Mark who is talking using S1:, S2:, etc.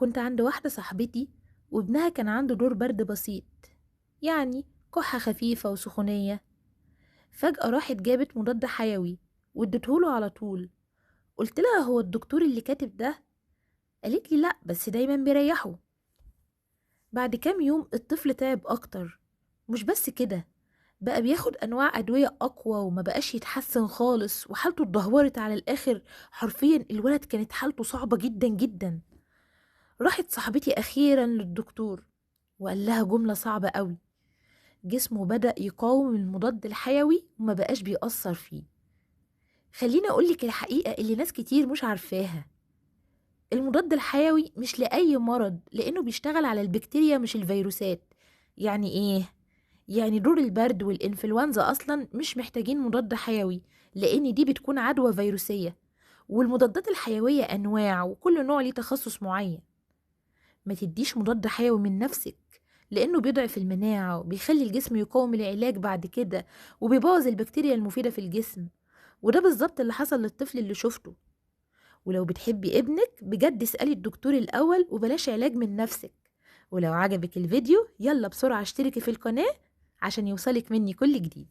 S1: كنت عند واحدة صاحبتي وابنها كان عنده دور برد بسيط، يعني كحة خفيفة وسخونية. فجأة راحت جابت مضاد حيوي واديتهوله على طول. قلت لها هو الدكتور اللي كاتب ده؟ قالت لي لأ، بس دايما بيريحه. بعد كام يوم الطفل تعب أكتر. مش بس كده، بقى بياخد أنواع أدوية أقوى وما بقاش يتحسن خالص وحالته اتدهورت على الآخر. حرفيا الولد كانت حالته صعبة جدا جدا. راحت صاحبتي أخيرا للدكتور وقال لها جملة صعبة قوي: جسمه بدأ يقاوم المضاد الحيوي وما بقاش بيأثر فيه. خليني أقولك الحقيقة اللي ناس كتير مش عارفاها: المضاد الحيوي مش لأي مرض، لأنه بيشتغل على البكتيريا مش الفيروسات. يعني إيه؟ يعني دور البرد والإنفلونزا أصلا مش محتاجين مضاد حيوي، لأن دي بتكون عدوى فيروسية. والمضادات الحيوية أنواع وكل نوع ليه تخصص معين. ما تديش مضاد حيوي من نفسك، لأنه بيضعف المناعة وبيخلي الجسم يقاوم العلاج بعد كده، وبيبوظ البكتيريا المفيدة في الجسم. وده بالظبط اللي حصل للطفل اللي شفته. ولو بتحبي ابنك بجد اسألي الدكتور الأول وبلاش علاج من نفسك. ولو عجبك الفيديو يلا بسرعة اشتركي في القناة عشان يوصلك مني كل جديد.